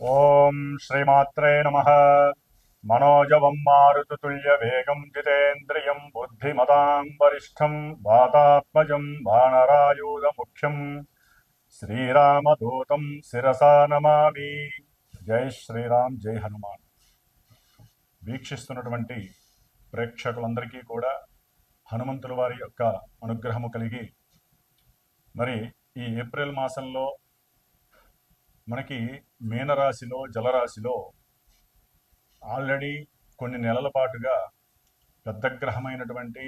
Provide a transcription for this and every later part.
ఓం శ్రీమాత్రే నమః. మనోజవం మారుతతుల్యవేగం జితేంద్రియం బుద్ధిమతాం వరిష్టం వాతాత్మజం వానరాయూధముఖ్యం శ్రీరామదూతం శిరసా నమామి. జై శ్రీరామ్, జై హనుమాన్. వీక్షిస్తున్నటువంటి ప్రేక్షకులందరికీ కూడా హనుమంతుల వారి యొక్క అనుగ్రహము కలిగి, మరి ఈ ఏప్రిల్ మాసంలో మనకి మీనరాశిలో జలరాశిలో ఆల్రెడీ కొన్ని నెలల పాటుగా పెద్ద గ్రహమైనటువంటి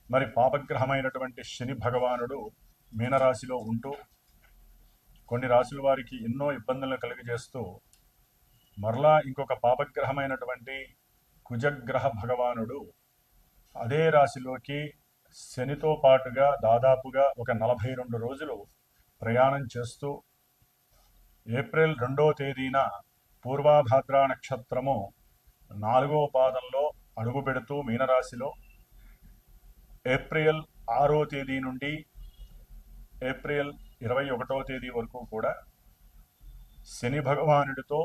మరి పాపగ్రహమైనటువంటి శని భగవానుడు మీనరాశిలో ఉంటూ కొన్ని రాశుల వారికి ఎన్నో ఇబ్బందులను కలిగజేస్తూ, మరలా ఇంకొక పాపగ్రహమైనటువంటి కుజగ్రహ భగవానుడు అదే రాశిలోకి శనితో పాటుగా దాదాపుగా ఒక 42 రోజులు ప్రయాణం చేస్తూ ఏప్రిల్ 2వ తేదీన పూర్వాభాద్ర నక్షత్రము 4వ పాదంలో అడుగు పెడుతూ మీనరాశిలో ఏప్రిల్ 6వ తేదీ నుండి ఏప్రిల్ 21వ తేదీ వరకు కూడా శని భగవానుడితో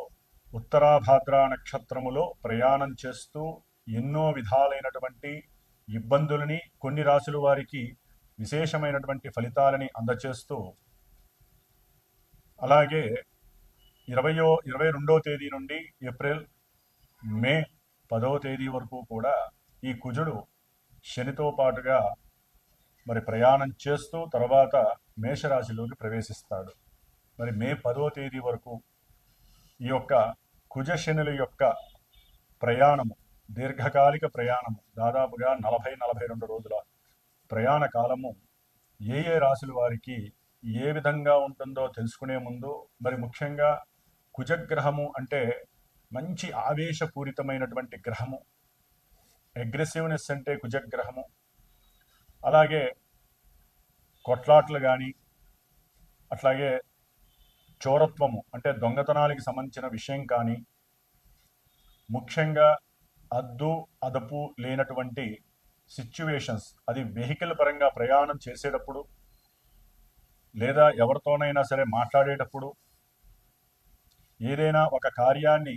ఉత్తరాభాద్ర నక్షత్రములో ప్రయాణం చేస్తూ ఎన్నో విధాలైనటువంటి ఇబ్బందులని, కొన్ని రాశుల వారికి విశేషమైనటువంటి ఫలితాలని అందచేస్తూ, అలాగే 22వ తేదీ నుండి ఏప్రిల్ మే 10వ తేదీ వరకు కూడా ఈ కుజుడు శనితో పాటుగా మరి ప్రయాణం చేస్తూ తర్వాత మేషరాశిలోకి ప్రవేశిస్తాడు. మరి మే 10వ తేదీ వరకు ఈ యొక్క కుజ శనుల యొక్క ప్రయాణము, దీర్ఘకాలిక ప్రయాణము, దాదాపుగా 40-42 రోజుల ప్రయాణ కాలము ఏ ఏ రాశుల వారికి ఏ విధంగా ఉంటుందో తెలుసుకునే ముందు, మరి ముఖ్యంగా కుజగ్రహము అంటే మంచి ఆవేశపూరితమైనటువంటి గ్రహము, అగ్రెసివ్నెస్ అంటే కుజగ్రహము. అలాగే కొట్లాట్లు కానీ, అట్లాగే చోరత్వము అంటే దొంగతనాలకి సంబంధించిన విషయం కానీ, ముఖ్యంగా అద్దు అదుపు లేనటువంటి సిచ్యువేషన్స్, అది వెహికల్ పరంగా ప్రయాణం చేసేటప్పుడు లేదా ఎవరితోనైనా సరే మాట్లాడేటప్పుడు, ఏదైనా ఒక కార్యాన్ని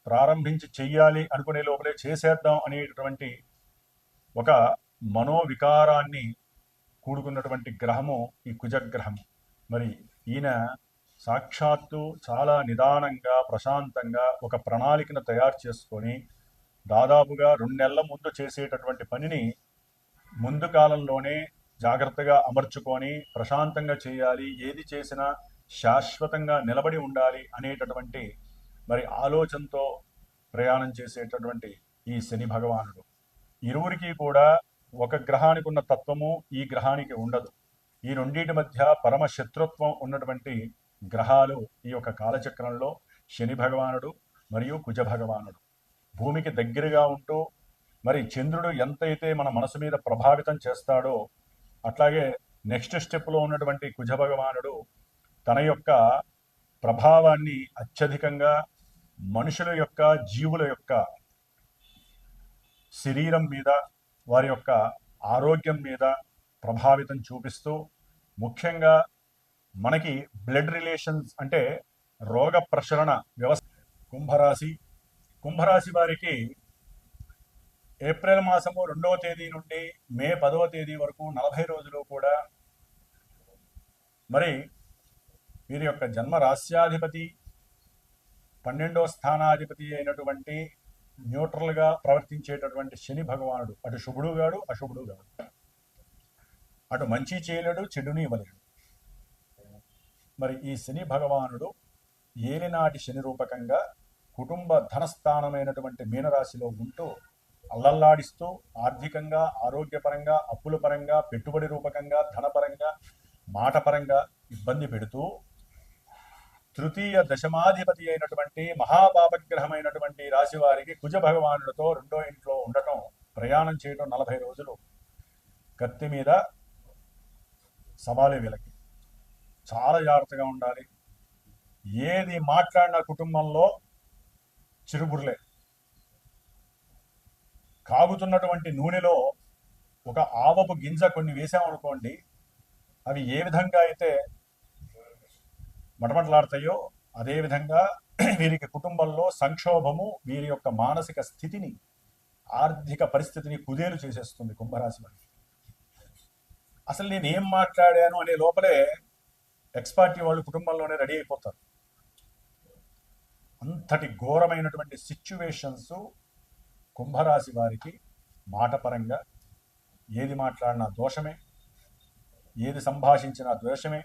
ప్రారంభించి చెయ్యాలి అనుకునే లోపలే చేసేద్దాం అనేటటువంటి ఒక మనోవికారాన్ని కూడుకున్నటువంటి గ్రహము ఈ కుజగ్రహము. మరి ఈయన సాక్షాత్తు చాలా నిదానంగా ప్రశాంతంగా ఒక ప్రణాళికను తయారు చేసుకొని దాదాపుగా 2 నెలల ముందు చేసేటటువంటి పనిని ముందు కాలంలోనే జాగ్రత్తగా అమర్చుకొని ప్రశాంతంగా చేయాలి, ఏది చేసినా శాశ్వతంగా నిలబడి ఉండాలి అనేటటువంటి మరి ఆలోచనతో ప్రయాణం చేసేటటువంటి ఈ శని భగవానుడు. ఇరువురికి కూడా ఒక గ్రహానికి ఉన్న తత్వము ఈ గ్రహానికి ఉండదు. ఈ రెండింటి మధ్య పరమ శత్రుత్వం ఉన్నటువంటి గ్రహాలు ఈ యొక్క కాలచక్రంలో శని భగవానుడు మరియు కుజ భగవానుడు. భూమికి దగ్గరగా ఉంటూ మరి చంద్రుడు ఎంతైతే మన మనసు మీద ప్రభావితం చేస్తాడో, అట్లాగే నెక్స్ట్ స్టెప్లో ఉన్నటువంటి కుజ భగవానుడు తన యొక్క ప్రభావాన్ని అత్యధికంగా మనుషుల యొక్క, జీవుల యొక్క శరీరం మీద, వారి యొక్క ఆరోగ్యం మీద ప్రభావితం చూపిస్తూ, ముఖ్యంగా మనకి బ్లడ్ రిలేషన్స్ అంటే రోగ ప్రసరణ వ్యవస్థ. కుంభరాశి వారికి ఏప్రిల్ మాసము 2వ తేదీ నుండి మే 10వ తేదీ వరకు 40 రోజులు కూడా మరి వీరి యొక్క జన్మ రాశ్యాధిపతి 12వ స్థానాధిపతి అయినటువంటి న్యూట్రల్గా ప్రవర్తించేటటువంటి శని భగవానుడు అటు శుభుడు గాడు అశుభుడు గాడు, అటు మంచి చేయలేడు చెడుని ఇవ్వలేడు. మరి ఈ శని భగవానుడు ఏలినాటి శని రూపకంగా కుటుంబ ధనస్థానమైనటువంటి మీనరాశిలో ఉంటూ అల్లల్లాడిస్తూ ఆర్థికంగా, ఆరోగ్యపరంగా, అప్పుల పరంగా, పెట్టుబడి రూపకంగా, ధనపరంగా, మాటపరంగా ఇబ్బంది పెడుతూ తృతీయ దశమాధిపతి అయినటువంటి మహాపాపగ్రహమైనటువంటి రాశి వారికి కుజ భగవానుడితో 2వ ఇంట్లో ఉండటం, ప్రయాణం చేయటం 40 రోజులు కత్తి మీద సవాలే. వీళ్ళకి చాలా జాగ్రత్తగా ఉండాలి. ఏది మాట్లాడిన కుటుంబంలో చిరుబుర్లే. కాగుతున్నటువంటి నూనెలో ఒక ఆవపు గింజ కొన్ని వేసామనుకోండి, అవి ఏ విధంగా అయితే మటమటలాడతాయో అదేవిధంగా వీరికి కుటుంబంలో సంక్షోభము వీరి యొక్క మానసిక స్థితిని, ఆర్థిక పరిస్థితిని కుదేలు చేసేస్తుంది కుంభరాశి వారికి. అసలు నేను ఏం మాట్లాడాను అనే లోపలే ఎక్స్పార్టీ వాళ్ళు కుటుంబంలోనే రెడీ అయిపోతారు. అంతటి ఘోరమైనటువంటి సిచ్యువేషన్స్ కుంభరాశి వారికి మాటపరంగా ఏది మాట్లాడినా దోషమే, ఏది సంభాషించినా దోషమే.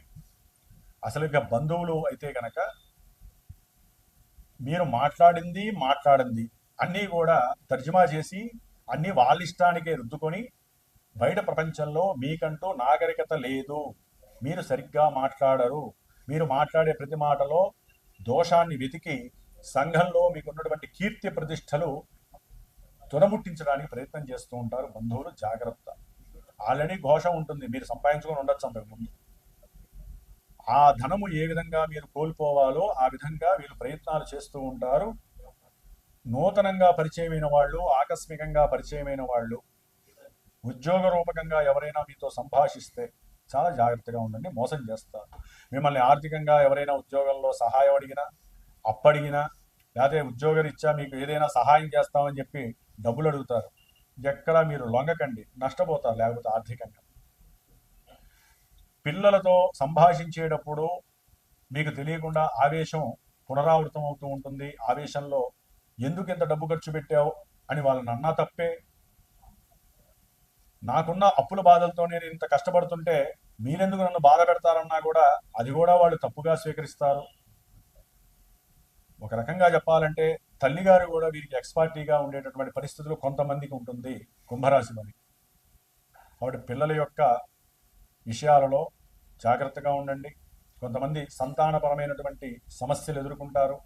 అసలు ఇక బంధువులు అయితే కనుక మీరు మాట్లాడింది అన్నీ కూడా తర్జుమా చేసి అన్నీ వాళ్ళ ఇష్టానికే రుద్దుకొని బయట ప్రపంచంలో మీకంటూ నాగరికత లేదు, మీరు సరిగ్గా మాట్లాడరు, మీరు మాట్లాడే ప్రతి మాటలో దోషాన్ని వెతికి సంఘంలో మీకున్నటువంటి కీర్తి ప్రతిష్టలు తునముట్టించడానికి ప్రయత్నం చేస్తూ ఉంటారు బంధువులు. జాగ్రత్త. ఆల్రెడీ ఘోష ఉంటుంది, మీరు సంపాదించుకొని ఉండొచ్చు అంతకుముందు. ఆ ధనము ఏ విధంగా మీరు కోల్పోవాలో ఆ విధంగా వీళ్ళు ప్రయత్నాలు చేస్తూ ఉంటారు. నూతనంగా పరిచయమైన వాళ్ళు, ఆకస్మికంగా పరిచయమైన వాళ్ళు, ఉద్యోగ రూపకంగా ఎవరైనా మీతో సంభాషిస్తే చాలా జాగ్రత్తగా ఉండండి, మోసం చేస్తారు. మిమ్మల్ని ఆర్థికంగా ఎవరైనా ఉద్యోగంలో సహాయం అడిగినా, అప్పడిగినా, లేకపోతే ఉద్యోగరీత్యా మీకు ఏదైనా సహాయం చేస్తామని చెప్పి డబ్బులు అడుగుతారు. ఎక్కడా మీరు లొంగకండి, నష్టపోతారు లేకపోతే ఆర్థికంగా. పిల్లలతో సంభాషించేటప్పుడు మీకు తెలియకుండా ఆవేశం పునరావృతం అవుతూ ఉంటుంది. ఆవేశంలో ఎందుకు ఇంత డబ్బు ఖర్చు పెట్టావు అని వాళ్ళని అన్నా తప్పే. నాకున్న అప్పుల బాధలతో నేను ఇంత కష్టపడుతుంటే మీరెందుకు నన్ను బాధ పెడతారన్నా కూడా అది కూడా వాళ్ళు తప్పుగా స్వీకరిస్తారు. ఒక రకంగా చెప్పాలంటే తల్లిగారు కూడా వీరికి ఎక్స్పర్టీగా ఉండేటటువంటి పరిస్థితులు కొంతమందికి ఉంటుంది కుంభరాశి వారికి. కాబట్టి పిల్లల యొక్క విషయాలలో జాగ్రత్తగా ఉండండి. కొంతమంది సంతానపరమైనటువంటి సమస్యలు ఎదుర్కొంటారు.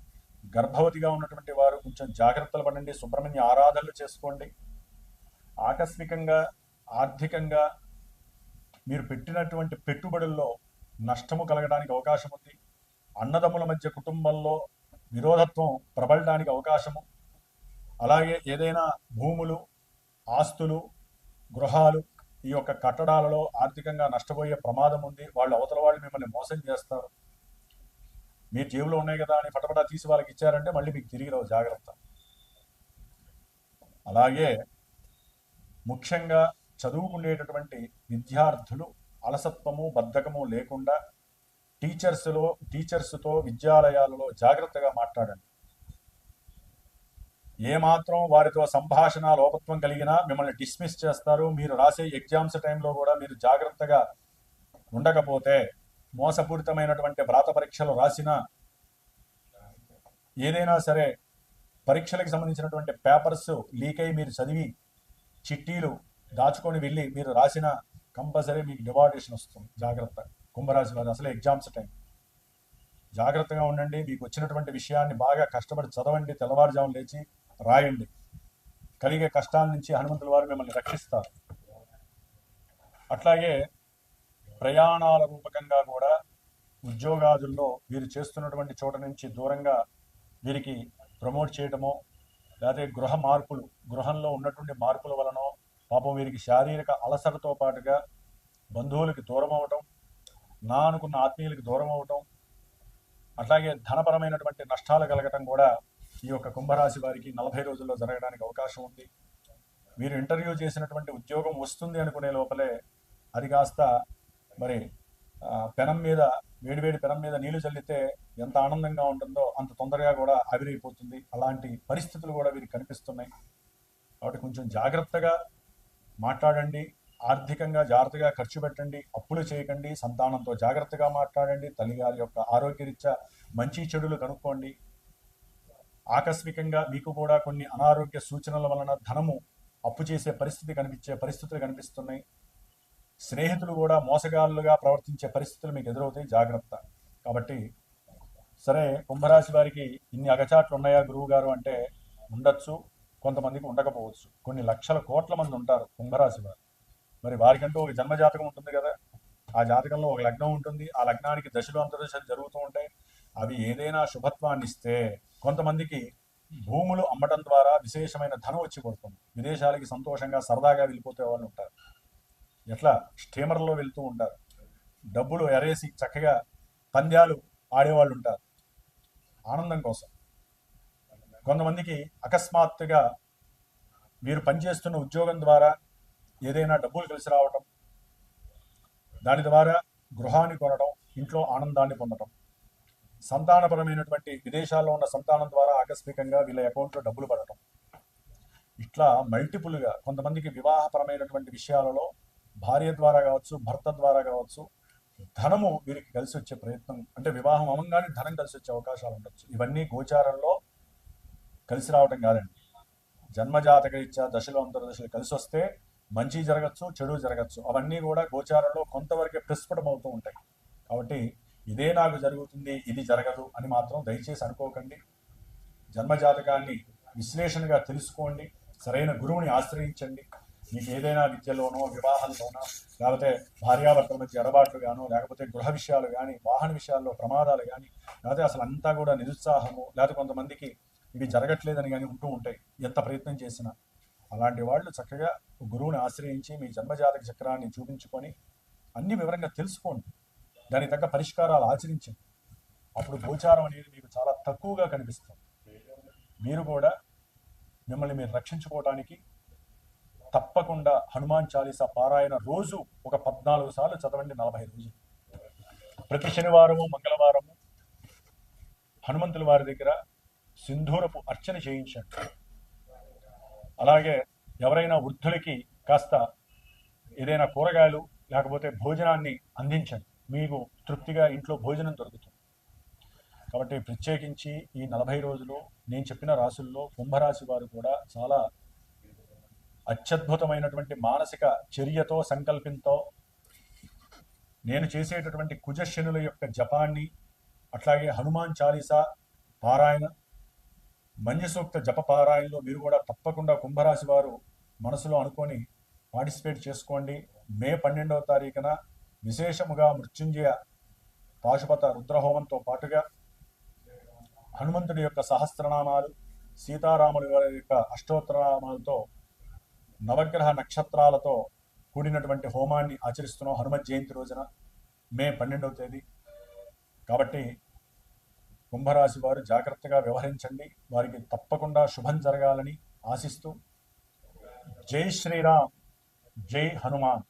గర్భవతిగా ఉన్నటువంటి వారు కొంచెం జాగ్రత్తలు పడండి, సుబ్రహ్మణ్య ఆరాధనలు చేసుకోండి. ఆకస్మికంగా ఆర్థికంగా మీరు పెట్టినటువంటి పెట్టుబడుల్లో నష్టము కలగడానికి అవకాశం ఉంది. అన్నదమ్ముల మధ్య కుటుంబంలో విరోధత్వం ప్రబలడానికి అవకాశము. అలాగే ఏదైనా భూములు, ఆస్తులు, గృహాలు, ఈ యొక్క కట్టడాలలో ఆర్థికంగా నష్టపోయే ప్రమాదం ఉంది. వాళ్ళు అవతల వాళ్ళు మిమ్మల్ని మోసం చేస్తారు. మీ జేబులో ఉన్నాయి కదా అని పటపటా తీసి వాళ్ళకి ఇచ్చారంటే మళ్ళీ మీకు తిరిగి రావు, జాగ్రత్త. అలాగే ముఖ్యంగా చదువుకునేటటువంటి విద్యార్థులు అలసత్వము, బద్ధకము లేకుండా టీచర్స్తో విద్యాలయాలలో జాగ్రత్తగా మాట్లాడండి. ఏమాత్రం వారితో సంభాషణ లోపత్వం కలిగినా మిమ్మల్ని డిస్మిస్ చేస్తారు. మీరు రాసే ఎగ్జామ్స్ టైంలో కూడా మీరు జాగ్రత్తగా ఉండకపోతే, మోసపూరితమైనటువంటి వ్రాత పరీక్షలు రాసినా, ఏదైనా సరే పరీక్షలకు సంబంధించినటువంటి పేపర్స్ లీక్ అయి మీరు చదివి చిట్టీలు దాచుకొని వెళ్ళి మీరు రాసిన కంపల్సరీ మీకు డివాల్యుయేషన్ వస్తుంది. జాగ్రత్త. కుంభరాశి వారు అసలే ఎగ్జామ్స్ టైం, జాగ్రత్తగా ఉండండి. మీకు వచ్చినటువంటి విషయాన్ని బాగా కష్టపడి చదవండి, తెల్లవారుజామున లేచి రాయండి. కలిగే కష్టాల నుంచి హనుమంతుల వారు మిమ్మల్ని రక్షిస్తారు. అట్లాగే ప్రయాణాల రూపకంగా కూడా ఉద్యోగాదుల్లో వీరు చేస్తున్నటువంటి చోట నుంచి దూరంగా వీరికి ప్రమోట్ చేయడమో, లేకపోతే గృహంలో ఉన్నటువంటి మార్పుల వలనో పాపం వీరికి శారీరక అలసటతో పాటుగా బంధువులకి దూరం అవటం, నా అనుకున్న ఆత్మీయులకి దూరం అవటం, అట్లాగే ధనపరమైనటువంటి నష్టాలు కలగటం కూడా ఈ యొక్క కుంభరాశి వారికి 40 రోజుల్లో జరగడానికి అవకాశం ఉంది. వీరు ఇంటర్వ్యూ చేసినటువంటి ఉద్యోగం వస్తుంది అనుకునే లోపలే అది కాస్త మరి వేడివేడి పెనం మీద నీళ్లు చల్లితే ఎంత ఆనందంగా ఉంటుందో అంత తొందరగా కూడా ఆవిరైపోతుంది. అలాంటి పరిస్థితులు కూడా వీరికి కనిపిస్తున్నాయి. కాబట్టి కొంచెం జాగ్రత్తగా మాట్లాడండి, ఆర్థికంగా జాగ్రత్తగా ఖర్చు పెట్టండి, అప్పులు చేయకండి, సంతానంతో జాగ్రత్తగా మాట్లాడండి, తల్లిగారి యొక్క ఆరోగ్యరీత్యా మంచి చెడులు కనుక్కోండి. ఆకస్మికంగా మీకు కూడా కొన్ని అనారోగ్య సూచనల వలన ధనము అప్పు చేసే పరిస్థితులు కనిపిస్తున్నాయి. స్నేహితులు కూడా మోసగాళ్ళుగా ప్రవర్తించే పరిస్థితులు మీకు ఎదురవుతాయి, జాగ్రత్త. కాబట్టి సరే, కుంభరాశి వారికి ఇన్ని అగచాట్లు ఉన్నాయా గురువు గారు అంటే ఉండొచ్చు, కొంతమందికి ఉండకపోవచ్చు. కొన్ని లక్షల కోట్ల మంది ఉంటారు కుంభరాశి వారు. మరి వారికంటూ ఒక జన్మజాతకం ఉంటుంది కదా, ఆ జాతకంలో ఒక లగ్నం ఉంటుంది. ఆ లగ్నానికి దశలు అంతర్దశలు జరుగుతూ ఉంటాయి. అవి ఏదైనా శుభత్వాన్ని ఇస్తే కొంతమందికి భూములు అమ్మటం ద్వారా విశేషమైన ధనం వచ్చి పడుతుంది. విదేశాలకి సంతోషంగా సరదాగా వెళ్ళిపోతే వాళ్ళు ఉంటారు. ఎట్లా స్టీమర్లో వెళ్తూ ఉంటారు, డబ్బులు ఎరేసి చక్కగా పంద్యాలు ఆడేవాళ్ళు ఉంటారు. ఆనందం కోసం. కొంతమందికి అకస్మాత్తుగా మీరు పనిచేస్తున్న ఉద్యోగం ద్వారా ఏదైనా డబ్బులు కలిసి రావటం, దాని ద్వారా గృహాన్ని కొనడం, ఇంట్లో ఆనందాన్ని పొందడం, సంతానపరమైనటువంటి విదేశాల్లో ఉన్న సంతానం ద్వారా ఆకస్మికంగా వీళ్ళ అకౌంట్లో డబ్బులు పడటం, ఇట్లా మల్టిపుల్గా కొంతమందికి వివాహపరమైనటువంటి విషయాలలో భార్య ద్వారా కావచ్చు, భర్త ద్వారా కావచ్చు, ధనము వీరికి కలిసి వచ్చే ప్రయత్నం, అంటే వివాహం అవంగానే ధనం కలిసి వచ్చే అవకాశాలు ఉండొచ్చు. ఇవన్నీ గోచారంలో కలిసి రావటం కాదండి. జన్మజాతక రీత్యా దశలు అంతర్దశలు కలిసి వస్తే మంచి జరగచ్చు, చెడు జరగచ్చు. అవన్నీ కూడా గోచారంలో కొంతవరకే ప్రస్ఫుటం అవుతూ ఉంటాయి. కాబట్టి ఇదే నాకు జరుగుతుంది, ఇది జరగదు అని మాత్రం దయచేసి అనుకోకండి. జన్మజాతకాన్ని విశ్లేషణగా తెలుసుకోండి, సరైన గురువుని ఆశ్రయించండి. మీకు ఏదైనా విద్యలోనో, వివాహంలోనో, లేకపోతే భార్యాభర్తల మధ్య ఎడబాట్లు గానో, లేకపోతే గృహ విషయాలు కానీ, వాహన విషయాల్లో ప్రమాదాలు కానీ, లేకపోతే అసలు అంతా కూడా నిరుత్సాహము, లేకపోతే కొంతమందికి ఇవి జరగట్లేదని కానీ ఉంటూ ఉంటాయి ఎంత ప్రయత్నం చేసినా. అలాంటి వాళ్ళు చక్కగా గురువుని ఆశ్రయించి మీ జన్మజాతక చక్రాన్ని చూపించుకొని అన్ని వివరంగా తెలుసుకోండి, దానికి తగ్గ పరిష్కారాలు ఆచరించండి. అప్పుడు గోచారం అనేది మీకు చాలా తక్కువగా కనిపిస్తుంది. మీరు కూడా మిమ్మల్ని మీరు రక్షించుకోవడానికి తప్పకుండా హనుమాన్ చాలీసా పారాయణ రోజు ఒక 14 సార్లు చదవండి, 40 రోజులు. ప్రతి శనివారము, మంగళవారము హనుమంతుల వారి దగ్గర సింధూరపు అర్చన చేయించండి. అలాగే ఎవరైనా వృద్ధులకి కాస్త ఏదైనా కూరగాయలు లేకపోతే భోజనాన్ని అందించండి, మీకు తృప్తిగా ఇంట్లో భోజనం దొరుకుతుంది. కాబట్టి ప్రత్యేకించి ఈ 40 రోజులు నేను చెప్పిన రాసుల్లో కుంభరాశి వారు కూడా చాలా అత్యద్భుతమైనటువంటి మానసిక చర్యతో, సంకల్పంతో నేను చేసేటటువంటి కుజశనుల యొక్క జపాన్ని, అట్లాగే హనుమాన్ చాలీసా పారాయణ, మంజసూక్త జప పారాయణలో మీరు కూడా తప్పకుండా కుంభరాశి వారు మనసులో అనుకొని పార్టిసిపేట్ చేసుకోండి. మే 12వ తారీఖున విశేషముగా మృత్యుంజయ పాశుపత రుద్రహోమంతో పాటుగా హనుమంతుడి యొక్క సహస్రనామాలు, సీతారాముల వారి యొక్క అష్టోత్తరనామాలతో, నవగ్రహ నక్షత్రాలతో కూడినటువంటి హోమాన్ని ఆచరిస్తున్నాం హనుమత్ జయంతి రోజున, మే 12వ తేదీ. కాబట్టి కుంభరాశి వారు జాగ్రత్తగా వ్యవహరించండి, వారికి తప్పకుండా శుభం జరగాలని ఆశిస్తూ, జై శ్రీరామ్, జై హనుమాన్.